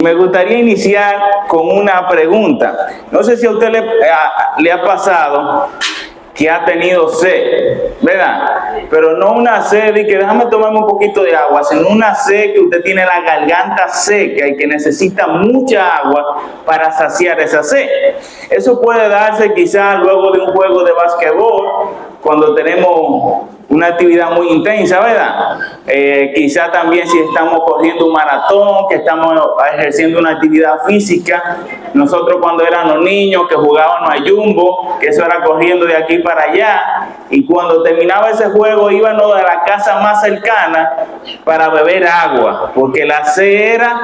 Me gustaría iniciar con una pregunta. No sé si a usted le ha pasado que ha tenido sed, ¿verdad? Pero no una sed y que déjame tomarme un poquito de agua, sino una sed que usted tiene la garganta seca y que necesita mucha agua para saciar esa sed. Eso puede darse quizás luego de un juego de basquetbol, cuando tenemos una actividad muy intensa, ¿verdad? Quizá también si estamos corriendo un maratón, que estamos ejerciendo una actividad física. Nosotros cuando éramos niños que jugábamos a jumbo, que eso era corriendo de aquí para allá, y cuando terminaba ese juego íbamos a la casa más cercana para beber agua, porque la sed era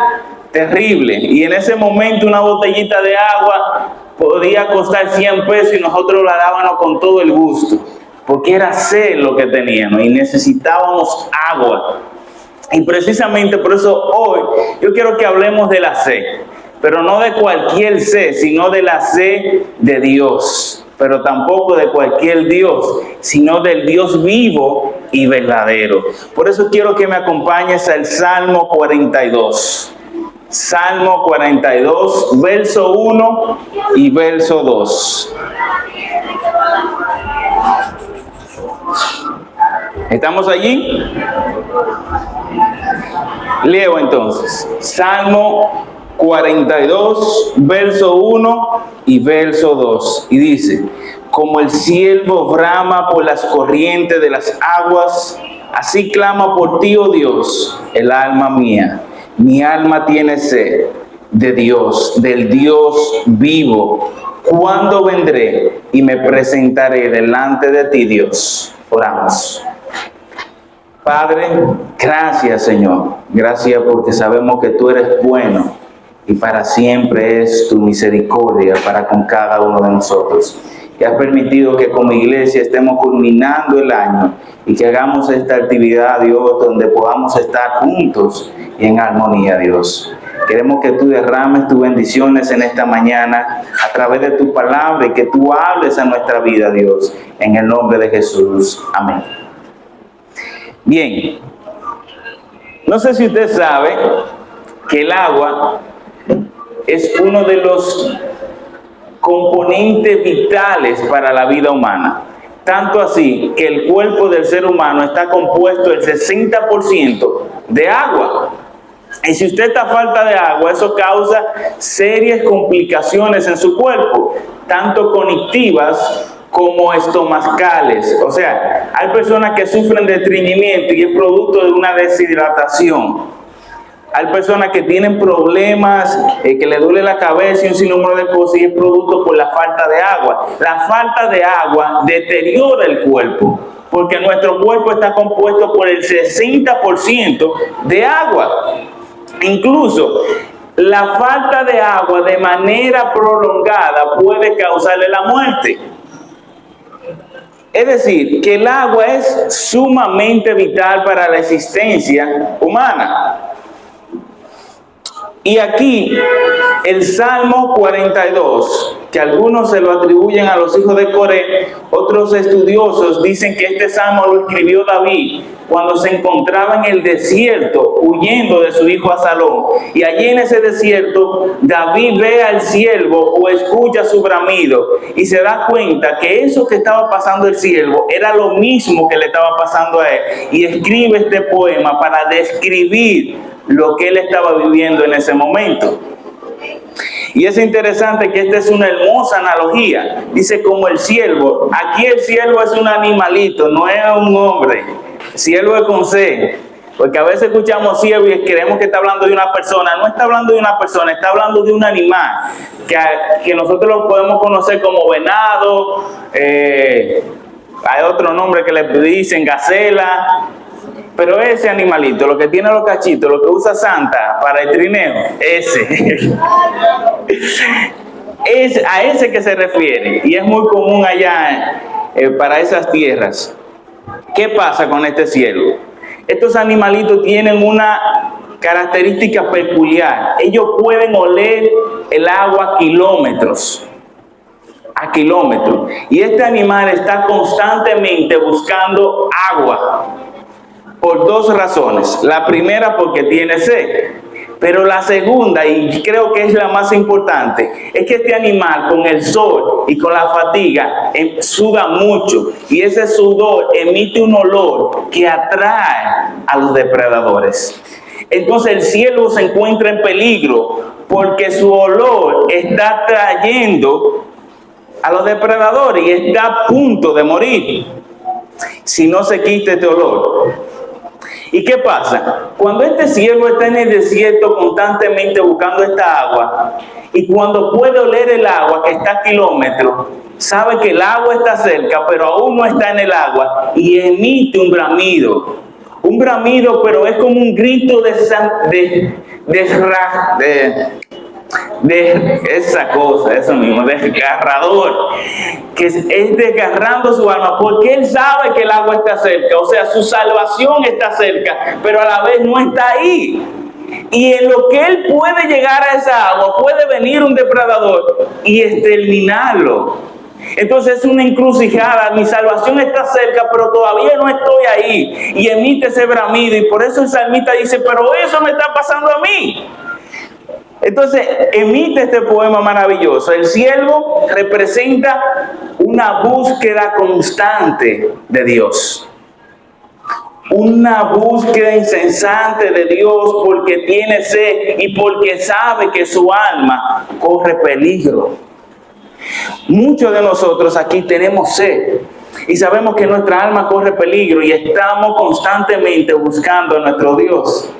terrible, y en ese momento una botellita de agua podía costar 100 pesos y nosotros la dábamos con todo el gusto, porque era sed lo que teníamos y necesitábamos agua. Y precisamente por eso hoy yo quiero que hablemos de la sed, pero no de cualquier sed, sino de la sed de Dios, pero tampoco de cualquier Dios, sino del Dios vivo y verdadero. Por eso quiero que me acompañes al Salmo 42. Salmo 42, verso 1 y verso 2. ¿Estamos allí? Leo entonces. Salmo 42, verso 1 y verso 2. Y dice: como el ciervo brama por las corrientes de las aguas, así clama por ti, oh Dios, el alma mía. Mi alma tiene sed de Dios, del Dios vivo. ¿Cuándo vendré y me presentaré delante de ti, Dios? Oramos. Padre, gracias, Señor. Gracias porque sabemos que tú eres bueno y para siempre es tu misericordia para con cada uno de nosotros. Y has permitido que como iglesia estemos culminando el año y que hagamos esta actividad, Dios, donde podamos estar juntos y en armonía, Dios. Queremos que tú derrames tus bendiciones en esta mañana a través de tu palabra y que tú hables a nuestra vida, Dios, en el nombre de Jesús. Amén. Bien, no sé si usted sabe que el agua es uno de los componentes vitales para la vida humana. Tanto así que el cuerpo del ser humano está compuesto el 60% de agua. Y si usted está a falta de agua, eso causa serias complicaciones en su cuerpo, tanto cognitivas como estomacales. O sea, hay personas que sufren de estreñimiento y es producto de una deshidratación. Hay personas que tienen problemas, que le duele la cabeza y un sinnúmero de cosas y es producto por la falta de agua. La falta de agua deteriora el cuerpo, porque nuestro cuerpo está compuesto por el 60% de agua. Incluso la falta de agua de manera prolongada puede causarle la muerte. Es decir, que el agua es sumamente vital para la existencia humana. Y aquí el Salmo 42, que algunos se lo atribuyen a los hijos de Coré, otros estudiosos dicen que este salmo lo escribió David cuando se encontraba en el desierto huyendo de su hijo Absalón. Y allí en ese desierto David ve al siervo o escucha su bramido y se da cuenta que eso que estaba pasando el siervo era lo mismo que le estaba pasando a él. Y escribe este poema para describir lo que él estaba viviendo en ese momento. Y es interesante que esta es una hermosa analogía. Dice como el ciervo. Aquí el ciervo es un animalito, no es un hombre. Ciervo es con C. Porque a veces escuchamos ciervo y creemos que está hablando de una persona. No está hablando de una persona, está hablando de un animal que nosotros lo podemos conocer como venado. Hay otro nombre que le dicen gacela. Pero ese animalito, lo que tiene los cachitos, lo que usa Santa para el trineo, ese. Es a ese que se refiere. Y es muy común allá para esas tierras. ¿Qué pasa con este ciervo? Estos animalitos tienen una característica peculiar. Ellos pueden oler el agua a kilómetros. Y este animal está constantemente buscando agua. Por dos razones. La primera, porque tiene sed. Pero la segunda, y creo que es la más importante, es que este animal con el sol y con la fatiga suda mucho, y ese sudor emite un olor que atrae a los depredadores. Entonces el ciervo se encuentra en peligro porque su olor está atrayendo a los depredadores y está a punto de morir si no se quita este olor. ¿Y qué pasa? Cuando este ciervo está en el desierto constantemente buscando esta agua, y cuando puede oler el agua que está a kilómetros, sabe que el agua está cerca, pero aún no está en el agua, y emite un bramido. Un bramido, pero es como un grito de esa cosa, eso mismo, desgarrador, que es desgarrando su alma, porque él sabe que el agua está cerca, o sea, su salvación está cerca, pero a la vez no está ahí. Y en lo que él puede llegar a esa agua, puede venir un depredador y exterminarlo. Entonces es una encrucijada, mi salvación está cerca, pero todavía no estoy ahí. Y emite ese bramido, y por eso el salmista dice, pero eso me está pasando a mí. Entonces emite este poema maravilloso. El ciervo representa una búsqueda constante de Dios. Una búsqueda incesante de Dios porque tiene sed y porque sabe que su alma corre peligro. Muchos de nosotros aquí tenemos sed y sabemos que nuestra alma corre peligro y estamos constantemente buscando a nuestro Dios.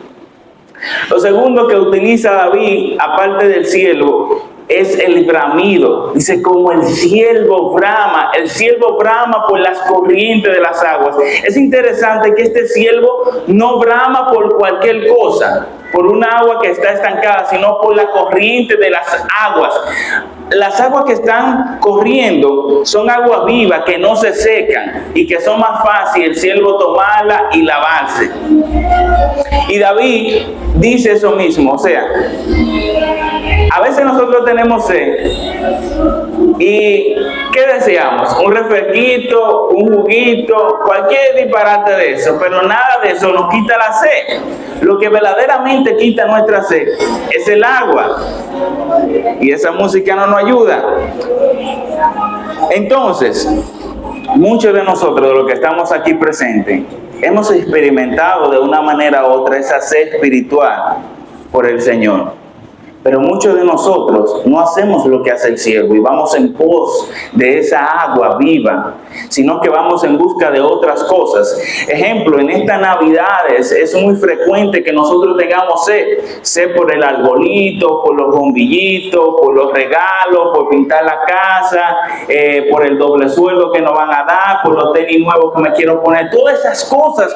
Lo segundo que utiliza David, aparte del ciervo, es el bramido. Dice, como el ciervo brama por las corrientes de las aguas. Es interesante que este ciervo no brama por cualquier cosa, por una agua que está estancada, sino por la corriente de las aguas. Las aguas que están corriendo son aguas vivas que no se secan y que son más fáciles el ciervo tomarla y lavarse. Y David dice eso mismo, o sea, a veces nosotros tenemos sed y ¿qué deseamos? Un refresquito, un juguito, cualquier disparate de eso, pero nada de eso nos quita la sed. Lo que verdaderamente quita nuestra sed es el agua, y esa música no nos ayuda. Entonces, muchos de nosotros, de los que estamos aquí presentes, hemos experimentado de una manera u otra esa sed espiritual por el Señor. Pero muchos de nosotros no hacemos lo que hace el ciervo y vamos en pos de esa agua viva, sino que vamos en busca de otras cosas. Ejemplo, en estas Navidades es muy frecuente que nosotros tengamos sed por el arbolito, por los bombillitos, por los regalos, por pintar la casa, por el doble sueldo que nos van a dar, por los tenis nuevos que me quiero poner. Todas esas cosas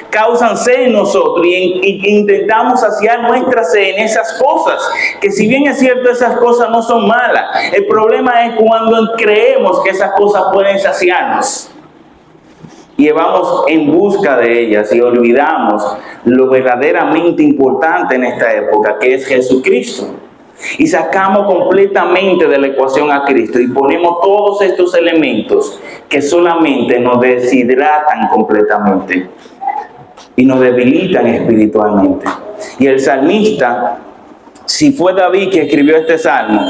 causan sed en nosotros y intentamos saciar nuestra sed en esas cosas. Que si bien es cierto, esas cosas no son malas. El problema es cuando creemos que esas cosas pueden saciarnos y vamos en busca de ellas y olvidamos lo verdaderamente importante en esta época, que es Jesucristo. Y sacamos completamente de la ecuación a Cristo y ponemos todos estos elementos que solamente nos deshidratan completamente y nos debilitan espiritualmente. Y el salmista, si fue David que escribió este salmo,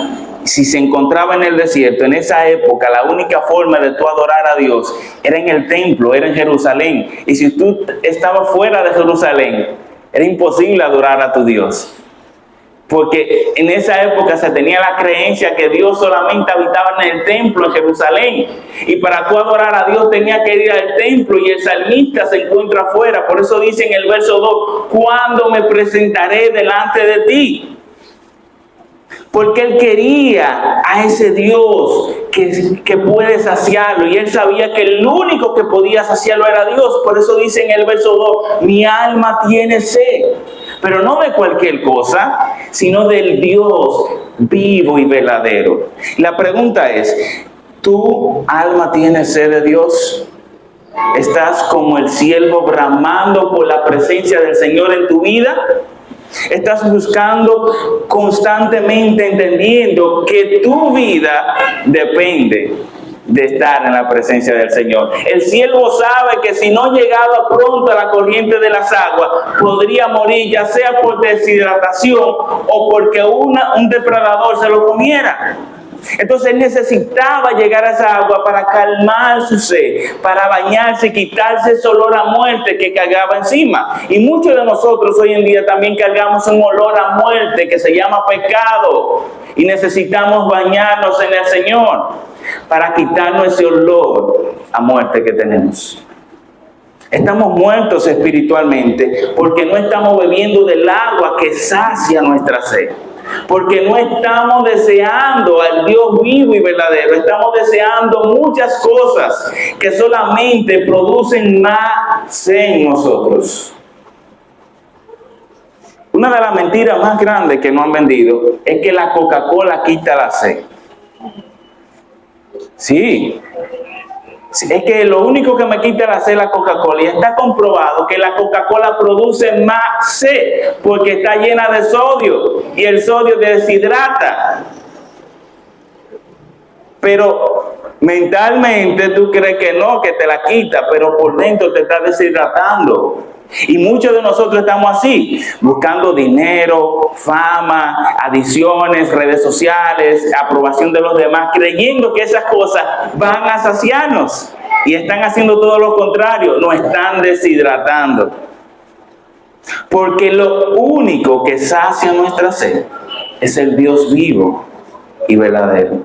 si se encontraba en el desierto, en esa época la única forma de tú adorar a Dios era en el templo, era en Jerusalén. Y si tú estabas fuera de Jerusalén, era imposible adorar a tu Dios. Porque en esa época se tenía la creencia que Dios solamente habitaba en el templo en Jerusalén. Y para tú adorar a Dios tenía que ir al templo, y el salmista se encuentra afuera. Por eso dice en el verso 2, ¿cuándo me presentaré delante de ti? Porque él quería a ese Dios que puede saciarlo, y él sabía que el único que podía saciarlo era Dios. Por eso dice en el verso 2, mi alma tiene sed, pero no de cualquier cosa, sino del Dios vivo y verdadero. La pregunta es, ¿tu alma tiene sed de Dios? ¿Estás como el ciervo bramando por la presencia del Señor en tu vida? ¿Estás buscando constantemente, entendiendo que tu vida depende de estar en la presencia del Señor. El siervo sabe que si no llegaba pronto a la corriente de las aguas, podría morir, ya sea por deshidratación o porque un depredador se lo comiera. Entonces él necesitaba llegar a esa agua para calmar su sed, para bañarse, quitarse ese olor a muerte que cargaba encima. Y muchos de nosotros hoy en día también cargamos un olor a muerte que se llama pecado. Y necesitamos bañarnos en el Señor para quitarnos ese olor a muerte que tenemos. Estamos muertos espiritualmente porque no estamos bebiendo del agua que sacia nuestra sed. Porque no estamos deseando al Dios vivo y verdadero. Estamos deseando muchas cosas que solamente producen más sed en nosotros. Una de las mentiras más grandes que nos han vendido es que la Coca-Cola quita la sed. Sí. Es que lo único que me quita la sed es la Coca-Cola. Y está comprobado que la Coca-Cola produce más sed porque está llena de sodio. Y el sodio deshidrata. Pero mentalmente tú crees que no, que te la quita. Pero por dentro te está deshidratando. Y muchos de nosotros estamos así, buscando dinero, fama, adicciones, redes sociales, aprobación de los demás, creyendo que esas cosas van a saciarnos. Y están haciendo todo lo contrario, nos están deshidratando. Porque lo único que sacia nuestra sed es el Dios vivo y verdadero.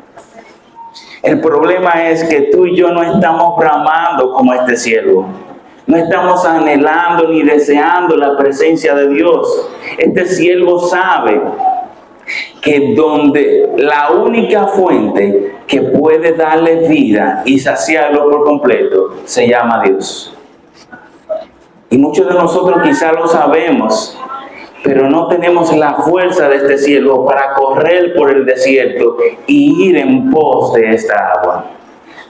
El problema es que tú y yo no estamos bramando como este siervo. No estamos anhelando ni deseando la presencia de Dios. Este siervo sabe que donde la única fuente que puede darle vida y saciarlo por completo se llama Dios. Y muchos de nosotros quizás lo sabemos, pero no tenemos la fuerza de este siervo para correr por el desierto y ir en pos de esta agua.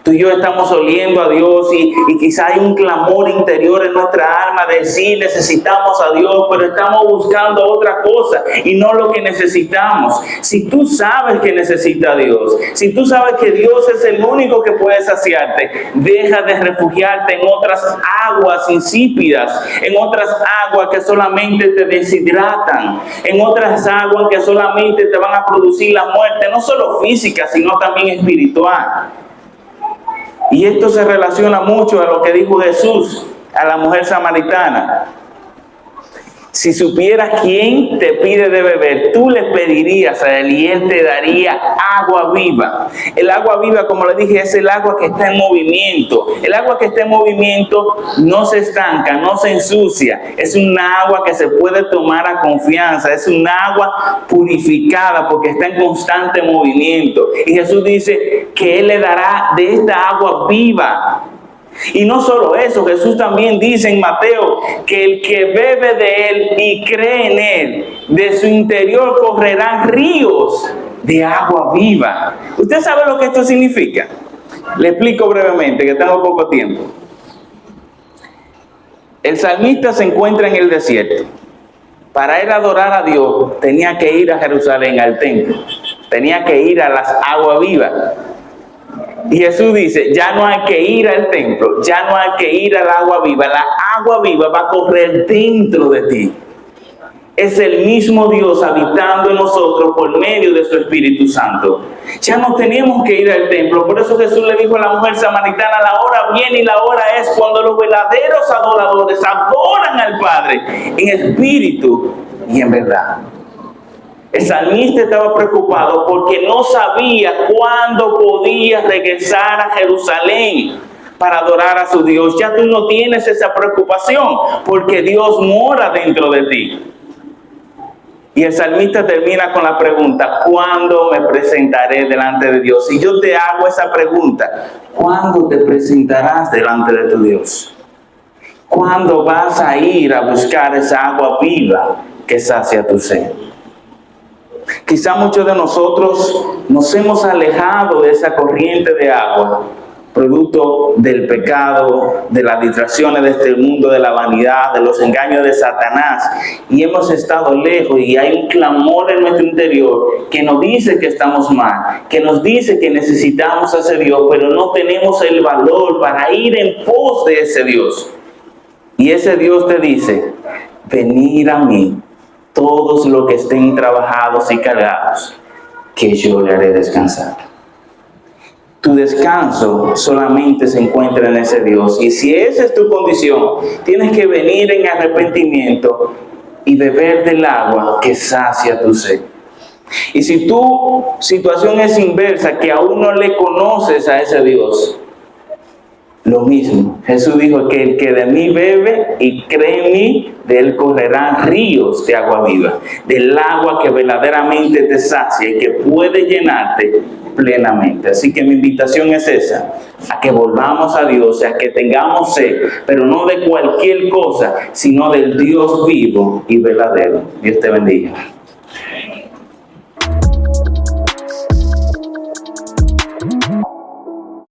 Tú y yo estamos oliendo a Dios y quizá hay un clamor interior en nuestra alma de sí, necesitamos a Dios, pero estamos buscando otra cosa y no lo que necesitamos. Si tú sabes que necesitas a Dios, si tú sabes que Dios es el único que puede saciarte, deja de refugiarte en otras aguas insípidas, en otras aguas que solamente te deshidratan, en otras aguas que solamente te van a producir la muerte, no solo física, sino también espiritual. Y esto se relaciona mucho a lo que dijo Jesús a la mujer samaritana. Si supieras quién te pide de beber, tú le pedirías a él y él te daría agua viva. El agua viva, como le dije, es el agua que está en movimiento. El agua que está en movimiento no se estanca, no se ensucia. Es un agua que se puede tomar a confianza. Es un agua purificada porque está en constante movimiento. Y Jesús dice que él le dará de esta agua viva. Y no solo eso, Jesús también dice en Mateo que el que bebe de él y cree en él, de su interior correrán ríos de agua viva. ¿Usted sabe lo que esto significa? Le explico brevemente, que tengo poco tiempo. El salmista se encuentra en el desierto. Para ir a adorar a Dios, tenía que ir a Jerusalén, al templo. Tenía que ir a las aguas vivas. Y Jesús dice, ya no hay que ir al templo, ya no hay que ir al agua viva. La agua viva va a correr dentro de ti. Es el mismo Dios habitando en nosotros por medio de su Espíritu Santo. Ya no tenemos que ir al templo. Por eso Jesús le dijo a la mujer samaritana, la hora viene y la hora es cuando los verdaderos adoradores adoran al Padre en espíritu y en verdad. El salmista estaba preocupado porque no sabía cuándo podía regresar a Jerusalén para adorar a su Dios. Ya tú no tienes esa preocupación porque Dios mora dentro de ti. Y el salmista termina con la pregunta, ¿cuándo me presentaré delante de Dios? Y yo te hago esa pregunta, ¿cuándo te presentarás delante de tu Dios? ¿Cuándo vas a ir a buscar esa agua viva que sacia tu sed? Quizá muchos de nosotros nos hemos alejado de esa corriente de agua producto del pecado, de las distracciones de este mundo, de la vanidad, de los engaños de Satanás, y hemos estado lejos, y hay un clamor en nuestro interior que nos dice que estamos mal, que nos dice que necesitamos a ese Dios, pero no tenemos el valor para ir en pos de ese Dios. Y ese Dios te dice: venid a mí todos los que estén trabajados y cargados, que yo le haré descansar. Tu descanso solamente se encuentra en ese Dios. Y si esa es tu condición, tienes que venir en arrepentimiento y beber del agua que sacia tu sed. Y si tu situación es inversa, que aún no le conoces a ese Dios, lo mismo. Jesús dijo que el que de mí bebe y cree en mí, de él correrán ríos de agua viva, del agua que verdaderamente te sacia y que puede llenarte plenamente. Así que mi invitación es esa: a que volvamos a Dios, a que tengamos sed, pero no de cualquier cosa, sino del Dios vivo y verdadero. Dios te bendiga.